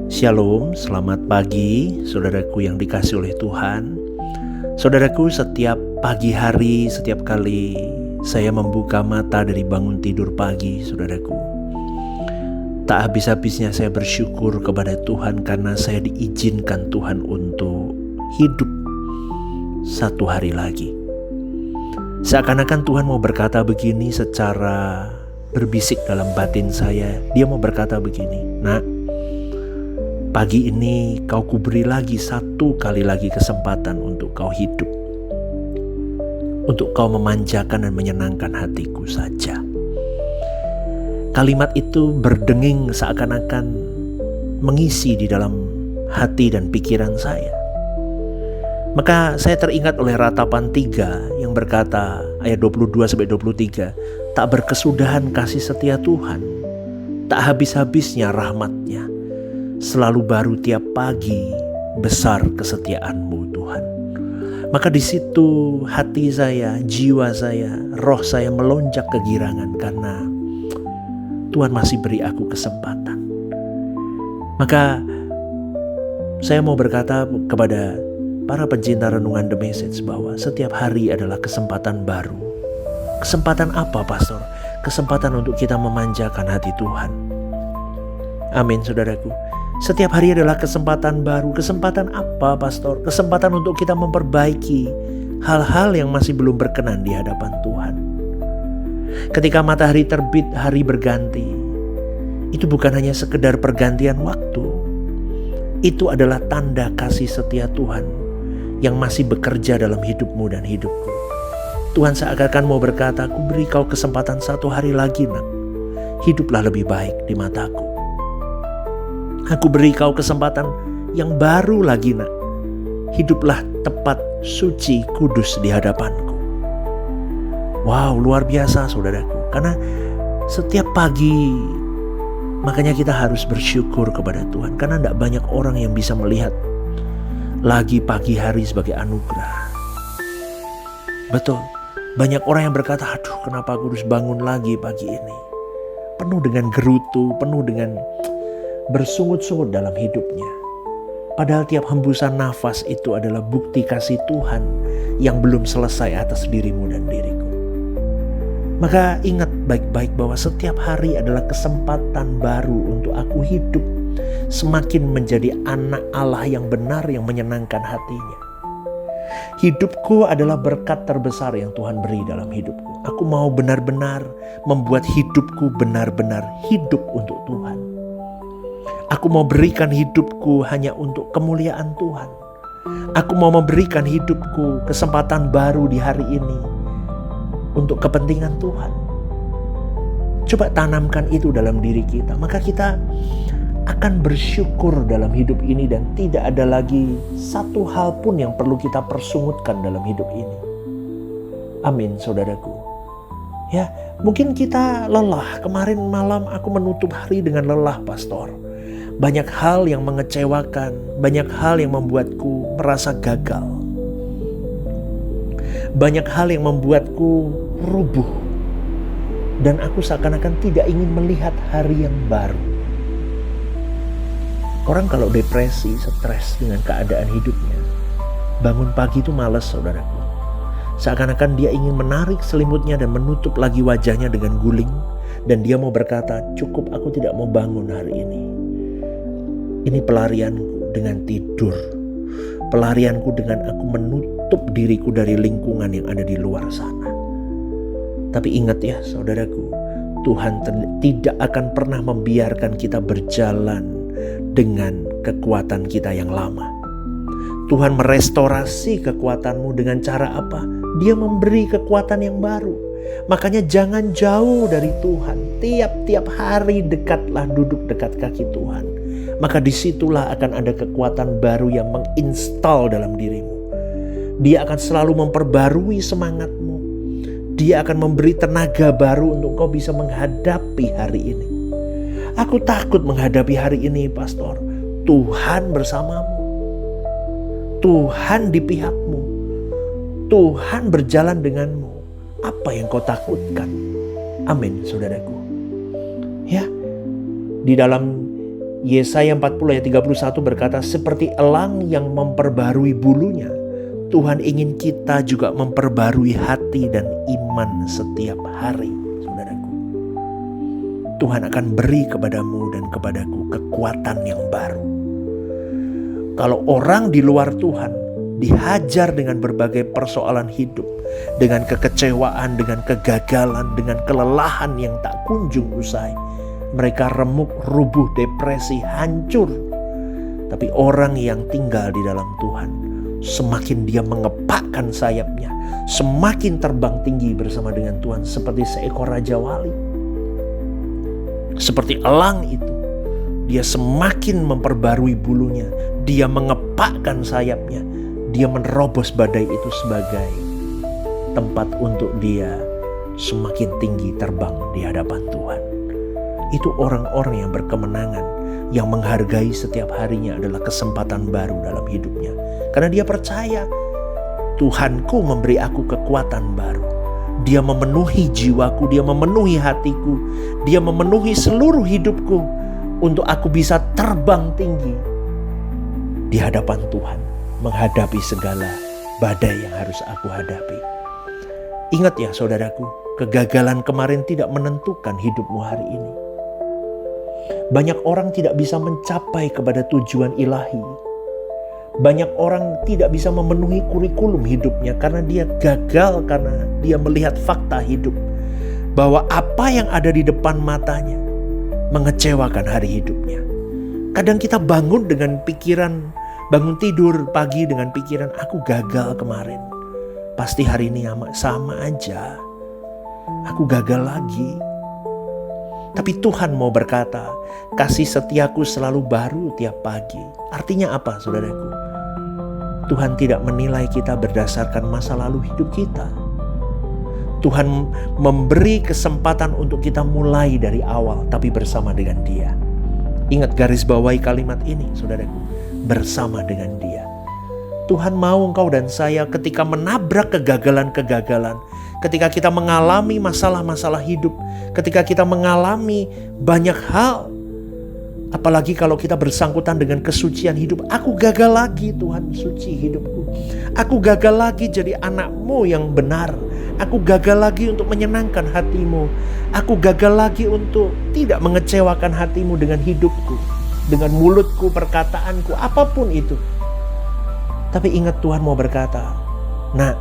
Shalom, selamat pagi saudaraku yang dikasihi oleh Tuhan. Saudaraku, setiap pagi hari, setiap kali saya membuka mata dari bangun tidur pagi, saudaraku, tak habis-habisnya saya bersyukur kepada Tuhan karena saya diizinkan Tuhan untuk hidup satu hari lagi. Seakan-akan Tuhan mau berkata begini secara berbisik dalam batin saya. Dia mau berkata begini, "Nak, pagi ini kau kuberi lagi satu kali lagi kesempatan untuk kau hidup. Untuk kau memanjakan dan menyenangkan hatiku saja." Kalimat itu berdenging seakan-akan mengisi di dalam hati dan pikiran saya. Maka saya teringat oleh ratapan 3 yang berkata, ayat 22-23, "Tak berkesudahan kasih setia Tuhan, tak habis-habisnya rahmat-Nya. Selalu baru tiap pagi, besar kesetiaan-Mu Tuhan." Maka di situ hati saya, jiwa saya, roh saya melonjak kegirangan karena Tuhan masih beri aku kesempatan. Maka saya mau berkata kepada para pencinta renungan The Message bahwa setiap hari adalah kesempatan baru. Kesempatan apa, Pastor? Kesempatan untuk kita memanjakan hati Tuhan. Amin, saudaraku. Setiap hari adalah kesempatan baru. Kesempatan apa, Pastor? Kesempatan untuk kita memperbaiki hal-hal yang masih belum berkenan di hadapan Tuhan. Ketika matahari terbit, hari berganti. Itu bukan hanya sekedar pergantian waktu. Itu adalah tanda kasih setia Tuhan yang masih bekerja dalam hidupmu dan hidupku. Tuhan seakan-akan mau berkata, "Aku beri kau kesempatan satu hari lagi, nak. Hiduplah lebih baik di mataku. Aku beri kau kesempatan yang baru lagi, nak. Hiduplah tepat, suci, kudus di hadapanku." Wow, luar biasa saudaraku. Karena setiap pagi, makanya kita harus bersyukur kepada Tuhan. Karena tidak banyak orang yang bisa melihat lagi pagi hari sebagai anugerah. Betul, banyak orang yang berkata, "Aduh, kenapa aku harus bangun lagi pagi ini?" Penuh dengan gerutu, penuh dengan bersungut-sungut dalam hidupnya. Padahal tiap hembusan nafas itu adalah bukti kasih Tuhan yang belum selesai atas dirimu dan diriku. Maka ingat baik-baik bahwa setiap hari adalah kesempatan baru untuk aku hidup semakin menjadi anak Allah yang benar, yang menyenangkan hatinya. Hidupku adalah berkat terbesar yang Tuhan beri dalam hidupku. Aku mau benar-benar membuat hidupku benar-benar hidup untuk Tuhan. Aku mau berikan hidupku hanya untuk kemuliaan Tuhan. Aku mau memberikan hidupku kesempatan baru di hari ini untuk kepentingan Tuhan. Coba tanamkan itu dalam diri kita, maka kita akan bersyukur dalam hidup ini dan tidak ada lagi satu hal pun yang perlu kita persungutkan dalam hidup ini. Amin, saudaraku. Ya, mungkin kita lelah. Kemarin malam aku menutup hari dengan lelah, Pastor. Banyak hal yang mengecewakan, banyak hal yang membuatku merasa gagal. Banyak hal yang membuatku rubuh. Dan aku seakan-akan tidak ingin melihat hari yang baru. Orang kalau depresi, stres dengan keadaan hidupnya, bangun pagi itu malas, saudaraku. Seakan-akan dia ingin menarik selimutnya dan menutup lagi wajahnya dengan guling. Dan dia mau berkata, "Cukup, aku tidak mau bangun hari ini. Ini pelarianku dengan tidur. Pelarianku dengan aku menutup diriku dari lingkungan yang ada di luar sana." Tapi ingat ya saudaraku, Tuhan tidak akan pernah membiarkan kita berjalan dengan kekuatan kita yang lama. Tuhan merestorasi kekuatanmu dengan cara apa? Dia memberi kekuatan yang baru. Makanya jangan jauh dari Tuhan. Tiap-tiap hari dekatlah, duduk dekat kaki Tuhan. Maka disitulah akan ada kekuatan baru yang menginstal dalam dirimu. Dia akan selalu memperbarui semangatmu. Dia akan memberi tenaga baru untuk kau bisa menghadapi hari ini. Aku takut menghadapi hari ini, Pastor. Tuhan bersamamu. Tuhan di pihakmu. Tuhan berjalan denganmu. Apa yang kau takutkan? Amin, saudaraku. Ya, di dalam Yesaya 40 ayat 31 berkata, seperti elang yang memperbarui bulunya, Tuhan ingin kita juga memperbarui hati dan iman setiap hari, saudaraku. Tuhan akan beri kepadamu dan kepadaku kekuatan yang baru. Kalau orang di luar Tuhan dihajar dengan berbagai persoalan hidup, dengan kekecewaan, dengan kegagalan, dengan kelelahan yang tak kunjung usai, mereka remuk, rubuh, depresi, hancur. Tapi orang yang tinggal di dalam Tuhan, semakin dia mengepakkan sayapnya, semakin terbang tinggi bersama dengan Tuhan seperti seekor raja wali. Seperti elang itu, dia semakin memperbarui bulunya, dia mengepakkan sayapnya, dia menerobos badai itu sebagai tempat untuk dia semakin tinggi terbang di hadapan Tuhan. Itu orang-orang yang berkemenangan, yang menghargai setiap harinya adalah kesempatan baru dalam hidupnya. Karena dia percaya, Tuhanku memberi aku kekuatan baru. Dia memenuhi jiwaku, dia memenuhi hatiku, dia memenuhi seluruh hidupku untuk aku bisa terbang tinggi di hadapan Tuhan, menghadapi segala badai yang harus aku hadapi. Ingat ya saudaraku, kegagalan kemarin tidak menentukan hidupmu hari ini. Banyak orang tidak bisa mencapai kepada tujuan ilahi. Banyak orang tidak bisa memenuhi kurikulum hidupnya karena dia gagal, karena dia melihat fakta hidup bahwa apa yang ada di depan matanya mengecewakan hari hidupnya. Kadang kita bangun dengan pikiran, bangun tidur pagi dengan pikiran, aku gagal kemarin, pasti hari ini sama aja, aku gagal lagi. Tapi Tuhan mau berkata, kasih setiaku selalu baru tiap pagi. Artinya apa saudaraku? Tuhan tidak menilai kita berdasarkan masa lalu hidup kita. Tuhan memberi kesempatan untuk kita mulai dari awal, tapi bersama dengan Dia. Ingat, garis bawahi kalimat ini saudaraku, bersama dengan Dia. Tuhan mau engkau dan saya ketika menabrak kegagalan-kegagalan, ketika kita mengalami masalah-masalah hidup, ketika kita mengalami banyak hal, apalagi kalau kita bersangkutan dengan kesucian hidup. Aku gagal lagi, Tuhan, suci hidupku. Aku gagal lagi jadi anak-Mu yang benar. Aku gagal lagi untuk menyenangkan hati-Mu. Aku gagal lagi untuk tidak mengecewakan hati-Mu dengan hidupku, dengan mulutku, perkataanku, apapun itu. Tapi ingat, Tuhan mau berkata, nah,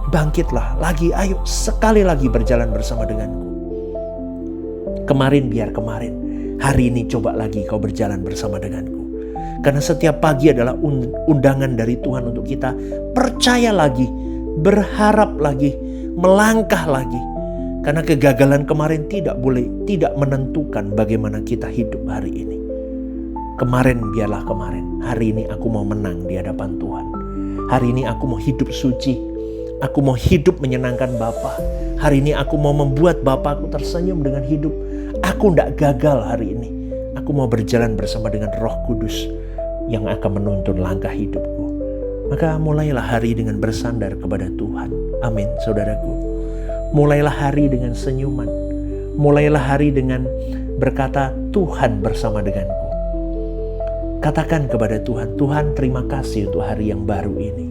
bangkitlah lagi, ayo sekali lagi berjalan bersama denganku. Kemarin biar kemarin, hari ini coba lagi kau berjalan bersama denganku. Karena setiap pagi adalah undangan dari Tuhan untuk kita percaya lagi, berharap lagi, melangkah lagi. Karena kegagalan kemarin tidak menentukan bagaimana kita hidup hari ini. Kemarin biarlah kemarin, hari ini aku mau menang di hadapan Tuhan. Hari ini aku mau hidup suci, aku mau hidup menyenangkan Bapa. Hari ini aku mau membuat Bapakku tersenyum dengan hidup. Aku tidak gagal hari ini. Aku mau berjalan bersama dengan Roh Kudus yang akan menuntun langkah hidupku. Maka mulailah hari dengan bersandar kepada Tuhan. Amin, saudaraku. Mulailah hari dengan senyuman. Mulailah hari dengan berkata, Tuhan bersama denganku. Katakan kepada Tuhan, Tuhan terima kasih untuk hari yang baru ini.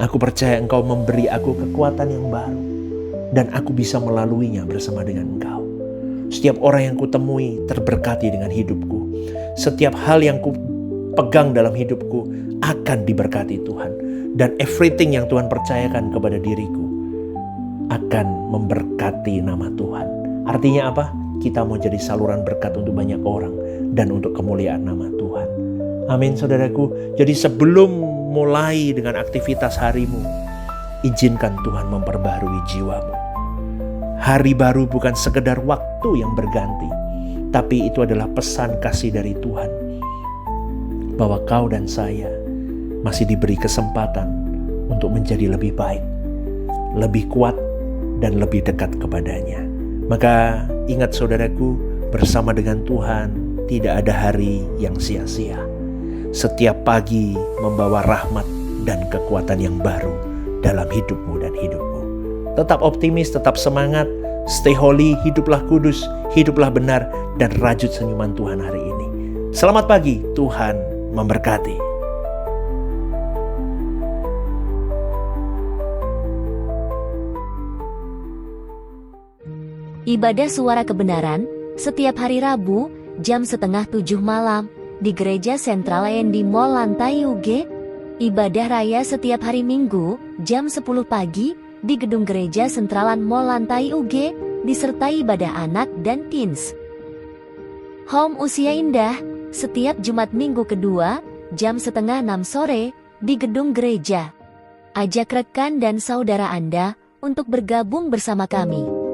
Aku percaya Engkau memberi aku kekuatan yang baru, dan aku bisa melaluinya bersama dengan Engkau. Setiap orang yang kutemui terberkati dengan hidupku. Setiap hal yang kupegang dalam hidupku akan diberkati Tuhan. Dan everything yang Tuhan percayakan kepada diriku akan memberkati nama Tuhan. Artinya apa? Kita mau jadi saluran berkat untuk banyak orang dan untuk kemuliaan nama Tuhan. Amin, saudaraku. Jadi sebelum mulai dengan aktivitas harimu, izinkan Tuhan memperbarui jiwamu. Hari baru bukan sekedar waktu yang berganti, tapi itu adalah pesan kasih dari Tuhan bahwa kau dan saya masih diberi kesempatan untuk menjadi lebih baik, lebih kuat, dan lebih dekat kepadanya. Maka ingat saudaraku, bersama dengan Tuhan tidak ada hari yang sia-sia. Setiap pagi membawa rahmat dan kekuatan yang baru dalam hidupmu dan hidupmu. Tetap optimis, tetap semangat, stay holy, hiduplah kudus, hiduplah benar, dan rajut senyuman Tuhan hari ini. Selamat pagi, Tuhan memberkati. Ibadah Suara Kebenaran setiap hari Rabu jam 6:30 malam di Gereja Sentral END Mall lantai UG. Ibadah Raya setiap hari Minggu jam 10 pagi di Gedung Gereja Sentralan Mall lantai UG, disertai ibadah anak dan teens. Home Usia Indah setiap Jumat Minggu kedua jam 5:30 sore di Gedung Gereja. Ajak rekan dan saudara Anda untuk bergabung bersama kami.